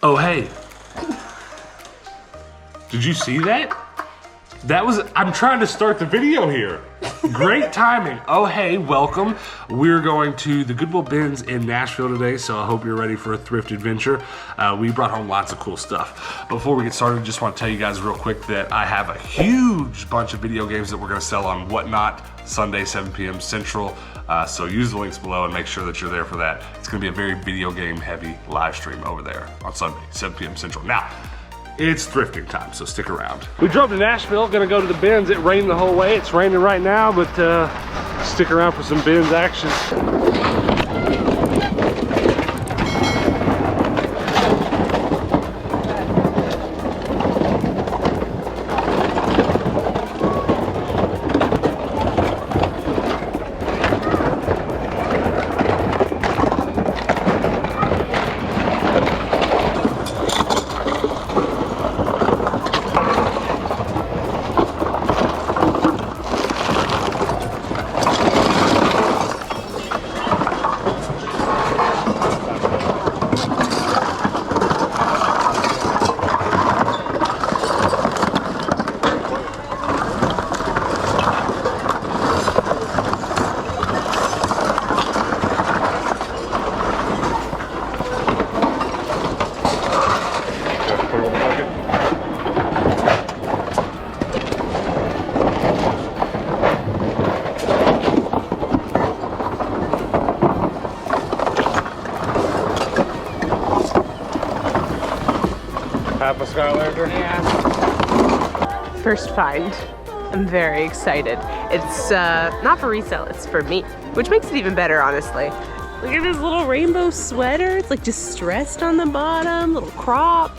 Oh, hey. Did you see that? I'm trying to start the video here. Great timing. Oh, hey, welcome. We're going to the Goodwill Bins in Nashville today, so I hope you're ready for a thrift adventure. We brought home lots of cool stuff. Before we get started, just want to tell you guys real quick that I have a huge bunch of video games that we're going to sell on Whatnot Sunday, 7 p.m. Central. So use the links below and make sure that you're there for that. It's going to be a very video game heavy live stream over there on Sunday, 7 p.m. Central. Now, it's thrifting time, so stick around. We drove to Nashville, gonna go to the bins. It rained the whole way. It's raining right now, but stick around for some bins action. Half a Skylander? Yeah. First find. I'm very excited. It's not for resale, it's for me, which makes it even better, honestly. Look at this little rainbow sweater. It's like distressed on the bottom, little crop.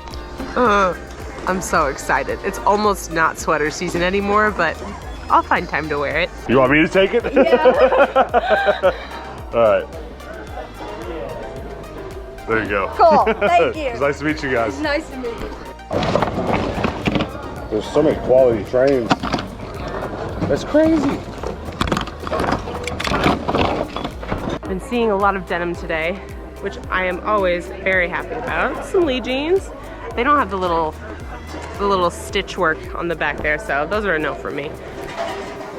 I'm so excited. It's almost not sweater season anymore, but I'll find time to wear it. You want me to take it? Yeah. All right. There you go. Cool, thank you. It's nice to meet you guys. Nice to meet you. There's so many quality trains. That's crazy. I've been seeing a lot of denim today, which I am always very happy about. Some Lee jeans. They don't have the little stitch work on the back there, so those are a no for me.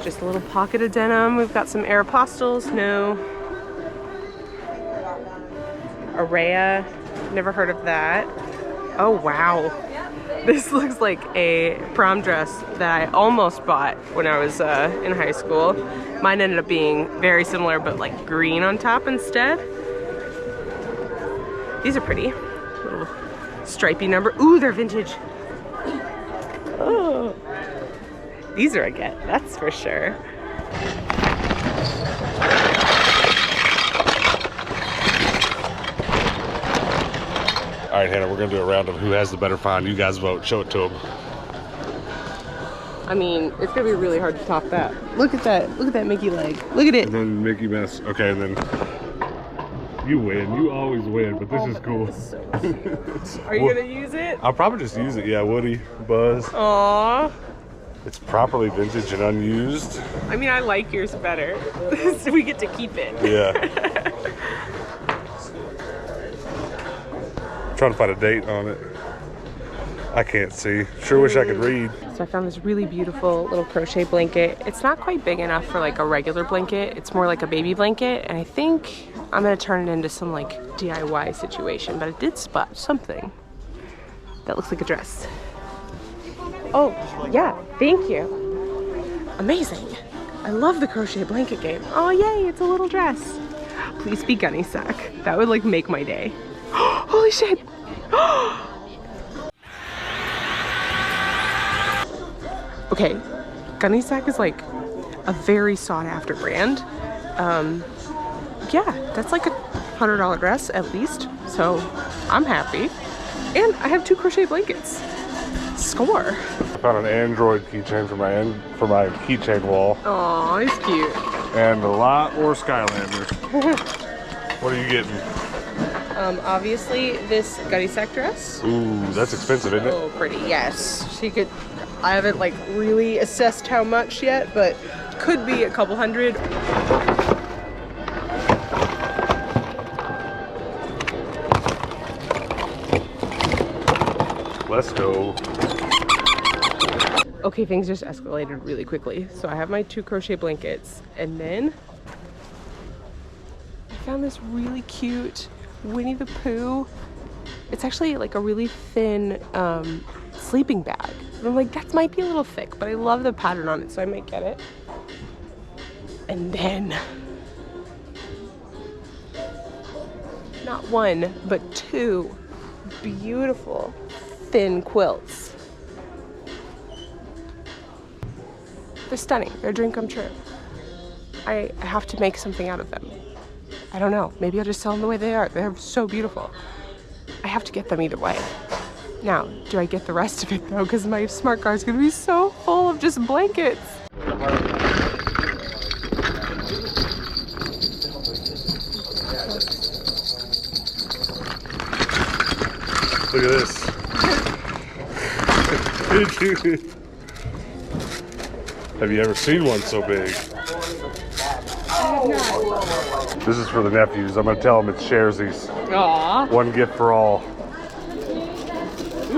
Just a little pocket of denim. We've got some Aeropostales. No. Araya, never heard of that. Oh wow, this looks like a prom dress that I almost bought when I was in high school. Mine ended up being very similar, but like green on top instead. These are pretty. Little stripy number. Ooh, they're vintage. Oh, these are a get, that's for sure. All right, Hannah, we're gonna do a round of who has the better find. You guys vote, show it to them. I mean, it's gonna be really hard to top that. Look at that Mickey leg. Look at it. And then Mickey Mouse. Okay, and then you win. You always win, but this is cool. Are you gonna use it? I'll probably just use it. Yeah, Woody, Buzz. Aww. It's properly vintage and unused. I mean, I like yours better. So we get to keep it. Yeah. Trying to find a date on it. I can't see. Sure wish I could read. So I found this really beautiful little crochet blanket. It's not quite big enough for like a regular blanket. It's more like a baby blanket. And I think I'm gonna turn it into some like DIY situation, but I did spot something that looks like a dress. Oh, yeah, thank you. Amazing. I love the crochet blanket game. Oh, yay, it's a little dress. Please be gunny sack. That would like make my day. Holy shit. Okay, gunny sack is like a very sought after brand. Yeah, that's like a $100 dress at least. So I'm happy. And I have 2 crochet blankets. Score. I found an Android keychain for my keychain wall. Aw, he's cute. And a lot more Skylanders. What are you getting? Obviously this gunny sack dress. Ooh, that's expensive, isn't it? Oh, pretty, yes. She could, I haven't like really assessed how much yet, but could be a couple hundred. Let's go. Okay, things just escalated really quickly. So I have my 2 crochet blankets, and then I found this really cute Winnie the Pooh. It's actually like a really thin sleeping bag. And I'm like, that might be a little thick, but I love the pattern on it, so I might get it. And then, not 1, but 2 beautiful thin quilts. They're stunning. They're a dream come true. I have to make something out of them. I don't know. Maybe I'll just sell them the way they are. They're so beautiful. I have to get them either way. Now, do I get the rest of it though? Because my smart car is going to be so full of just blankets. Look at this. Have you ever seen one so big? This is for the nephews. I'm gonna tell them it's Sharesies. Aww. One gift for all.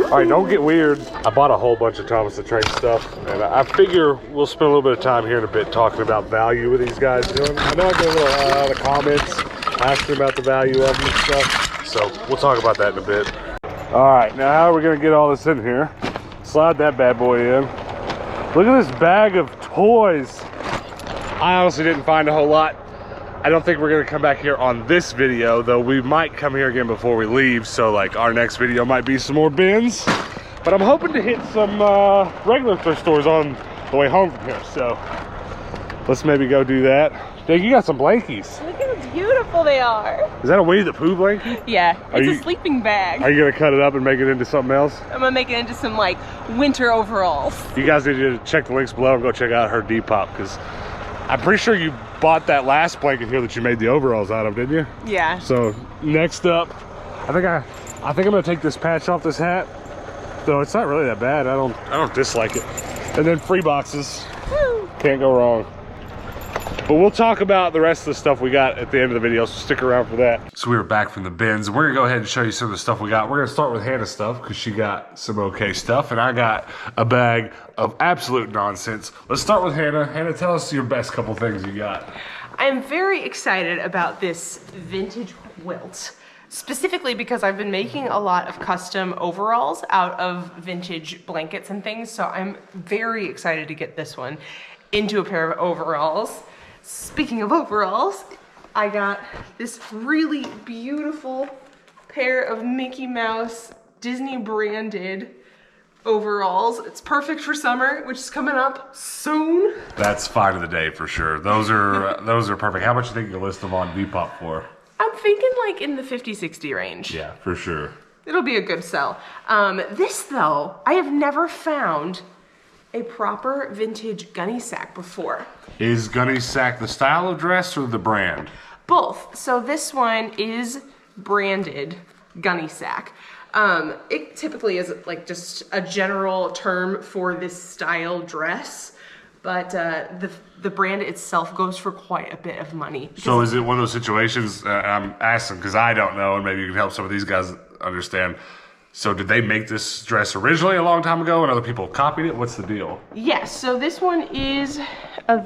All right, don't get weird. I bought a whole bunch of Thomas the Train stuff, and I figure we'll spend a little bit of time here in a bit talking about value with these guys doing. I know I get a lot of comments asking about the value of them and stuff, so we'll talk about that in a bit. All right, now how are we gonna get all this in here? Slide that bad boy in. Look at this bag of toys. I honestly didn't find a whole lot. I don't think we're gonna come back here on this video, though we might come here again before we leave, so like our next video might be some more bins. But I'm hoping to hit some regular thrift stores on the way home from here, so let's maybe go do that. Dang, you got some blankies. Look at how beautiful they are. Is that a Winnie the Pooh blanket? Yeah, it's a sleeping bag. Are you gonna cut it up and make it into something else? I'm gonna make it into some like winter overalls. You guys need to check the links below and go check out her Depop, because I'm pretty sure you bought that last blanket here that you made the overalls out of, didn't you? Yeah. So next up, I think I'm gonna take this patch off this hat. Though it's not really that bad. I don't dislike it. And then free boxes. Woo. Can't go wrong. But we'll talk about the rest of the stuff we got at the end of the video, so stick around for that. So we were back from the bins, and we're gonna go ahead and show you some of the stuff we got. We're gonna start with Hannah's stuff, because she got some okay stuff, and I got a bag of absolute nonsense. Let's start with Hannah. Hannah, tell us your best couple things you got. I'm very excited about this vintage quilt, specifically because I've been making a lot of custom overalls out of vintage blankets and things, so I'm very excited to get this one into a pair of overalls. Speaking of overalls, I got this really beautiful pair of Mickey Mouse Disney branded overalls. It's perfect for summer, which is coming up soon. That's find of the day for sure. Those are perfect. How much do you think you'll list them on Depop for? I'm thinking like in the 50-60 range. Yeah, for sure. It'll be a good sell. This though, I have never found a proper vintage gunny sack before. Is gunny sack the style of dress or the brand? Both. So this one is branded gunny sack. It typically is like just a general term for this style dress, but the brand itself goes for quite a bit of money. So is it one of those situations, I'm asking because I don't know, and maybe you can help some of these guys understand. So did they make this dress originally a long time ago and other people copied it? What's the deal? Yes, so this one is a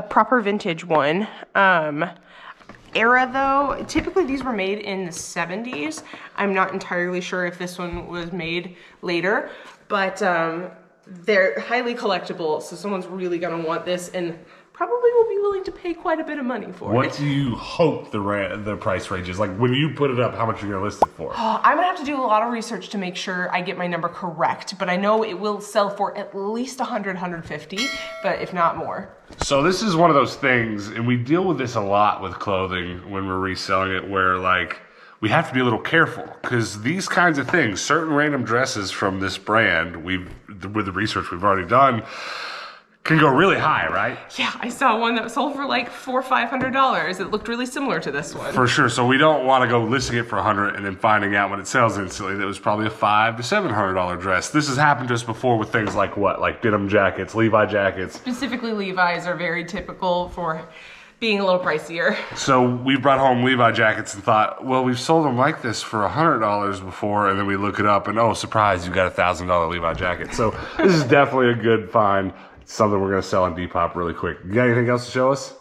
proper vintage one. Era though, typically these were made in the 70s. I'm not entirely sure if this one was made later, but they're highly collectible, so someone's really gonna want this and probably will be willing to pay quite a bit of money for it. What do you hope the price range is? Like when you put it up, how much are you gonna list it for? I'm gonna have to do a lot of research to make sure I get my number correct, but I know it will sell for at least 100, 150, but if not more. So this is one of those things, and we deal with this a lot with clothing when we're reselling it, where like, we have to be a little careful because these kinds of things, certain random dresses from this brand, with the research we've already done, can go really high, right? Yeah, I saw one that sold for like $400 or $500. It looked really similar to this one. For sure. So we don't want to go listing it for $100 and then finding out when it sells instantly that it was probably a $500 to $700 dress. This has happened to us before with things like what? Like denim jackets, Levi jackets. Specifically, Levi's are very typical for being a little pricier. So we brought home Levi jackets and thought, well, we've sold them like this for $100 before, and then we look it up and oh, surprise, you got a $1,000 Levi jacket. So this is definitely a good find. It's something we're gonna sell on Depop really quick. You got anything else to show us?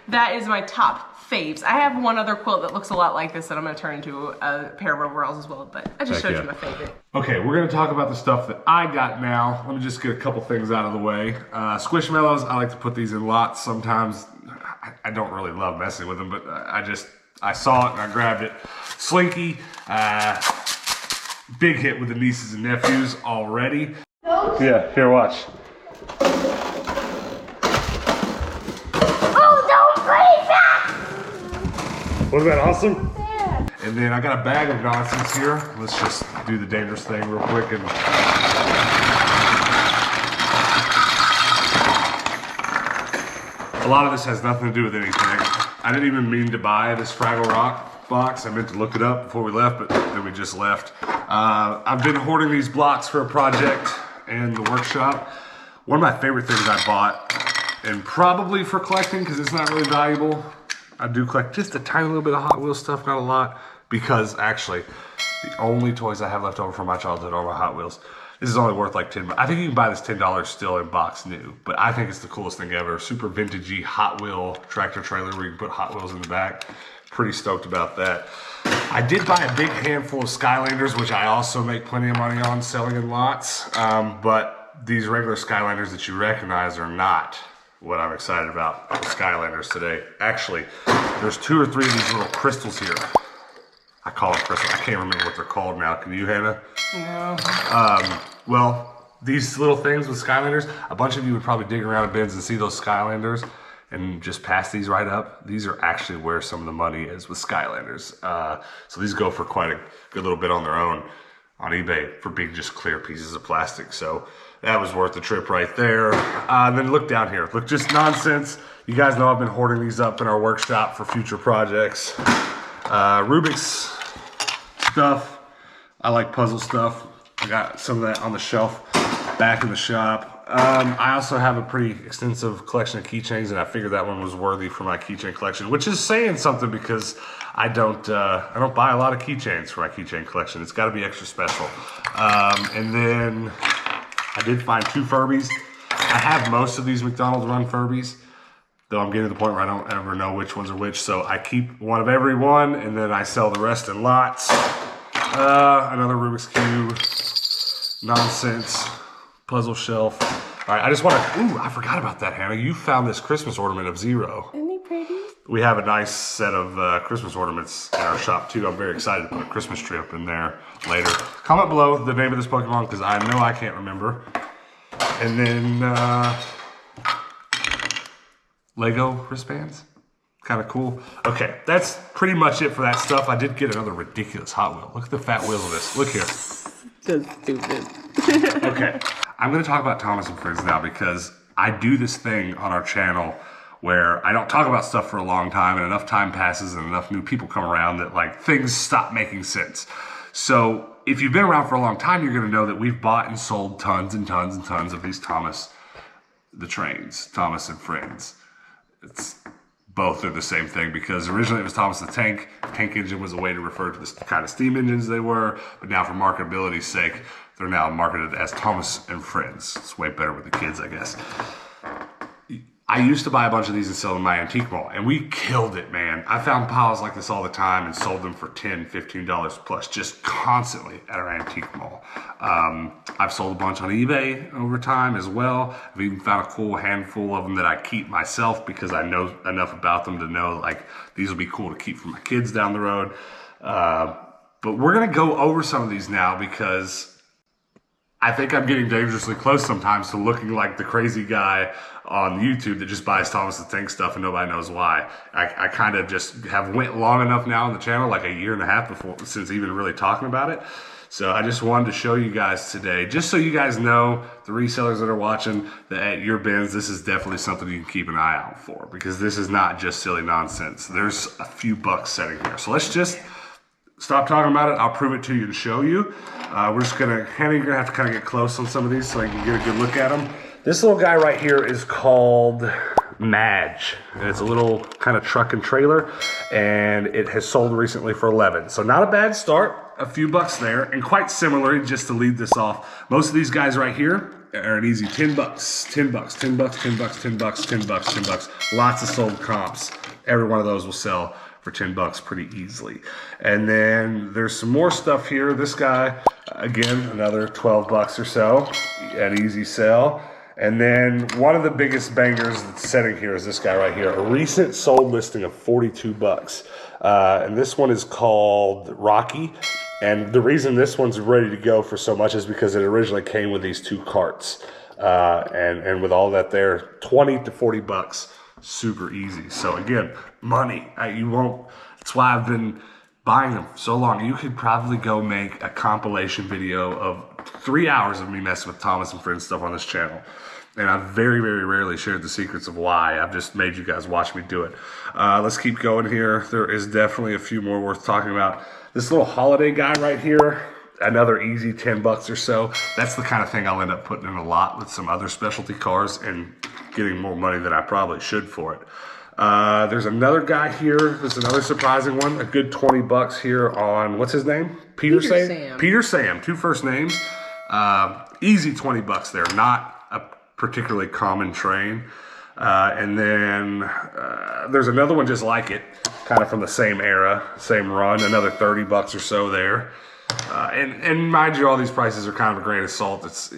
That is my top faves. I have one other quilt that looks a lot like this that I'm gonna turn into a pair of overalls as well, but I just showed you my favorite. Okay, we're gonna talk about the stuff that I got now. Let me just get a couple things out of the way. Squishmallows, I like to put these in lots sometimes. I don't really love messing with them, but I saw it and I grabbed it. Slinky, big hit with the nieces and nephews already. Yeah, here, watch. Oh, don't break that! Wasn't that awesome? Yeah. And then I got a bag of nonsense here. Let's just do the dangerous thing real quick and a lot of this has nothing to do with anything. I didn't even mean to buy this Fraggle Rock box. I meant to look it up before we left, but then we just left. I've been hoarding these blocks for a project in the workshop. One of my favorite things I bought, and probably for collecting because it's not really valuable. I do collect just a tiny little bit of Hot Wheels stuff, not a lot, because actually the only toys I have left over from my childhood are my Hot Wheels. This is only worth like $10. I think you can buy this $10 still in box new, but I think it's the coolest thing ever. Super vintagey Hot Wheel tractor trailer where you can put Hot Wheels in the back. Pretty stoked about that. I did buy a big handful of Skylanders, which I also make plenty of money on selling in lots, but these regular Skylanders that you recognize are not what I'm excited about with Skylanders today. Actually, there's 2 or 3 of these little crystals here. I call them crystals. I can't remember what they're called now. Can you, Hannah? No. Well, these little things with Skylanders, a bunch of you would probably dig around in bins and see those Skylanders and just pass these right up. These are actually where some of the money is with Skylanders. So these go for quite a good little bit on their own on eBay for big, just clear pieces of plastic. So that was worth the trip right there. Then look down here. Look, just nonsense. You guys know I've been hoarding these up in our workshop for future projects. Rubik's stuff. I like puzzle stuff. I got some of that on the shelf back in the shop. I also have a pretty extensive collection of keychains, and I figured that one was worthy for my keychain collection, which is saying something because I don't buy a lot of keychains for my keychain collection. It's got to be extra special. And then I did find 2 Furbies. I have most of these McDonald's run Furbies, though I'm getting to the point where I don't ever know which ones are which. So I keep one of every one, and then I sell the rest in lots. Another Rubik's Cube, nonsense, puzzle shelf. All right, I just want to, ooh, I forgot about that, Hannah. You found this Christmas ornament of Zero. Isn't he pretty? We have a nice set of Christmas ornaments in our shop too. I'm very excited to put a Christmas tree up in there later. Comment below the name of this Pokemon because I know I can't remember. And then Lego wristbands. Kind of cool. Okay, that's pretty much it for that stuff. I did get another ridiculous Hot Wheel. Look at the fat wheels of this. Look here. That's stupid. Okay, I'm going to talk about Thomas and Friends now because I do this thing on our channel where I don't talk about stuff for a long time and enough time passes and enough new people come around that like things stop making sense. So if you've been around for a long time, you're going to know that we've bought and sold tons and tons and tons of these Thomas the Trains, Thomas and Friends. It's both are the same thing because originally it was Thomas the Tank. Tank engine was a way to refer to the kind of steam engines they were, but now for marketability's sake, they're now marketed as Thomas and Friends. It's way better with the kids, I guess. I used to buy a bunch of these and sell them in my antique mall, and we killed it, man. I found piles like this all the time and sold them for $10, $15 plus, just constantly at our antique mall. I've sold a bunch on eBay over time as well. I've even found a cool handful of them that I keep myself because I know enough about them to know like these will be cool to keep for my kids down the road. But we're gonna go over some of these now because I think I'm getting dangerously close sometimes to looking like the crazy guy on YouTube that just buys Thomas the Tank stuff and nobody knows why. I kind of just have went long enough now on the channel, like a year and a half before since even really talking about it. So I just wanted to show you guys today, just so you guys know, the resellers that are watching, that at your bins, this is definitely something you can keep an eye out for because this is not just silly nonsense. There's a few bucks sitting here. So let's just stop talking about it. I'll prove it to you and show you. We're just gonna, Hannah, you're gonna have to kind of get close on some of these so I can get a good look at them. This little guy right here is called Madge. And it's a little kind of truck and trailer, and it has sold recently for 11. So not a bad start, a few bucks there. And quite similarly, just to lead this off, most of these guys right here are an easy 10 bucks, 10 bucks, 10 bucks, 10 bucks, 10 bucks, 10 bucks, 10 bucks. Lots of sold comps. Every one of those will sell for 10 bucks pretty easily. And then there's some more stuff here. This guy, again, another 12 bucks or so, an easy sell. And then one of the biggest bangers that's sitting here is this guy right here, a recent sold listing of 42 bucks. And this one is called Rocky. And the reason this one's ready to go for so much is because it originally came with these 2 carts. And with all that there, 20 to 40 bucks, super easy. So again, money, you won't, that's why I've been buying them so long. You could probably go make a compilation video of 3 hours of me messing with Thomas and Friends stuff on this channel. And I've very, very rarely shared the secrets of why. I've just made you guys watch me do it. Let's keep going here. There is definitely a few more worth talking about. This little holiday guy right here, another easy 10 bucks or so. That's the kind of thing I'll end up putting in a lot with some other specialty cars and getting more money than I probably should for it. There's another guy here. There's another surprising one. A good 20 bucks here on, what's his name? Peter Sam. Peter Sam, 2 first names. Easy 20 bucks there. Not a particularly common train. And then there's another one just like it, kind of from the same era, same run. Another 30 bucks or so there. And mind you, all these prices are kind of a grain of salt. It's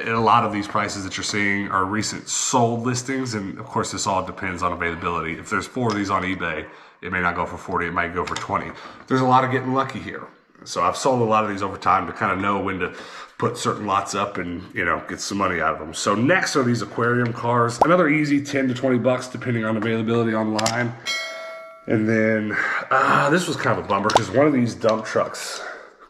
a lot of these prices that you're seeing are recent sold listings, and of course this all depends on availability. If there's 4 of these on eBay, it may not go for 40, it might go for 20. There's a lot of getting lucky here. So I've sold a lot of these over time to kind of know when to put certain lots up and, you know, get some money out of them. So next are these aquarium cars. Another easy 10 to 20 bucks depending on availability online. And then this was kind of a bummer because one of these dump trucks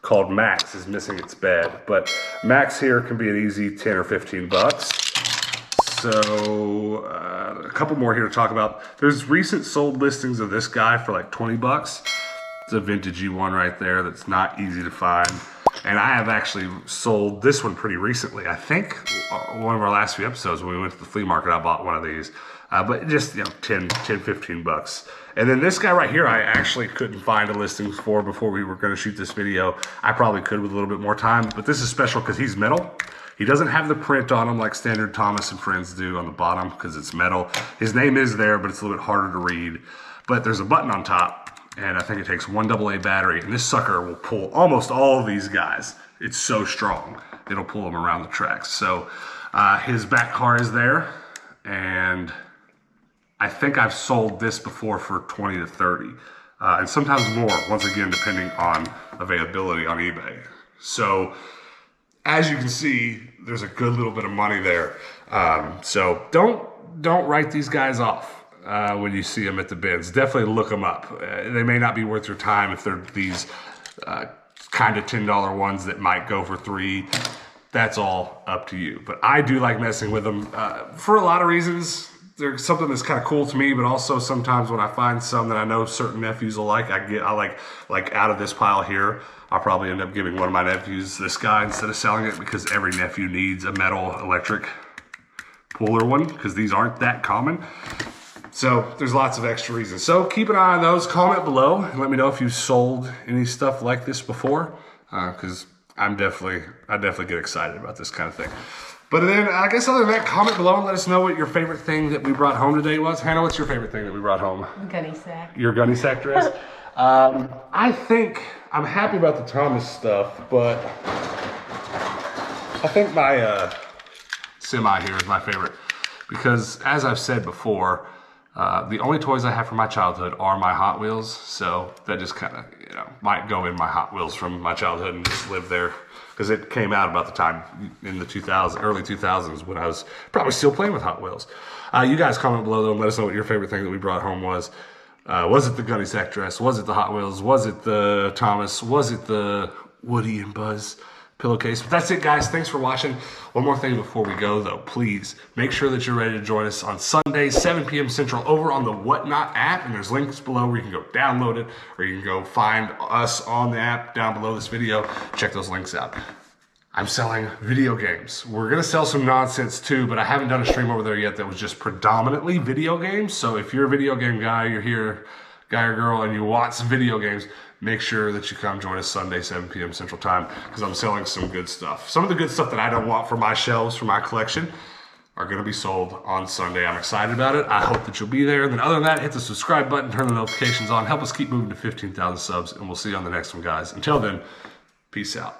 called Max is missing its bed, but Max here can be an easy 10 or 15 bucks. So a couple more here to talk about. There's recent sold listings of this guy for like 20 bucks. It's a vintagey one right there that's not easy to find. And I have actually sold this one pretty recently. I think one of our last few episodes when we went to the flea market, I bought one of these. But just, you know, 10, 15 bucks. And then this guy right here, I actually couldn't find a listing for before we were going to shoot this video. I probably could with a little bit more time, but this is special because he's metal. He doesn't have the print on him like standard Thomas and Friends do on the bottom because it's metal. His name is there, but it's a little bit harder to read. But there's a button on top, and I think it takes 1 AA battery, and this sucker will pull almost all of these guys. It's so strong. It'll pull them around the tracks. So his back car is there, and I think I've sold this before for 20 to 30, and sometimes more, once again, depending on availability on eBay. So as you can see, there's a good little bit of money there. So don't write these guys off when you see them at the bins. Definitely look them up. They may not be worth your time if they're these kind of $10 ones that might go for 3. That's all up to you. But I do like messing with them for a lot of reasons. There's something that's kind of cool to me, but also sometimes when I find some that I know certain nephews will like, I like out of this pile here, I'll probably end up giving one of my nephews this guy instead of selling it because every nephew needs a metal electric puller one because these aren't that common. So there's lots of extra reasons. So keep an eye on those. Comment below and let me know if you've sold any stuff like this before, because I definitely get excited about this kind of thing. But then I guess other than that, comment below and let us know what your favorite thing that we brought home today was. Hannah, what's your favorite thing that we brought home? Gunny sack. Your gunny sack dress? I think I'm happy about the Thomas stuff, but I think my semi here is my favorite because, as I've said before, the only toys I have from my childhood are my Hot Wheels, so that just kind of, you know, might go in my Hot Wheels from my childhood and just live there because it came out about the time in the early 2000s when I was probably still playing with Hot Wheels. You guys comment below though and let us know what your favorite thing that we brought home was. Was it the Gunny Sack dress? Was it the Hot Wheels? Was it the Thomas? Was it the Woody and Buzz pillowcase? But that's it, guys. Thanks for watching. One more thing before we go, though. Please make sure that you're ready to join us on Sundays, 7 p.m. Central, over on the Whatnot app. And there's links below where you can go download it, or you can go find us on the app down below this video. Check those links out. I'm selling video games. We're gonna sell some nonsense too, but I haven't done a stream over there yet that was just predominantly video games. So if you're a video game guy, you're here, guy or girl, and you want some video games, make sure that you come join us Sunday, 7 p.m. Central Time, because I'm selling some good stuff. Some of the good stuff that I don't want for my shelves, for my collection, are gonna be sold on Sunday. I'm excited about it. I hope that you'll be there. And then other than that, hit the subscribe button, turn the notifications on, help us keep moving to 15,000 subs, and we'll see you on the next one, guys. Until then, peace out.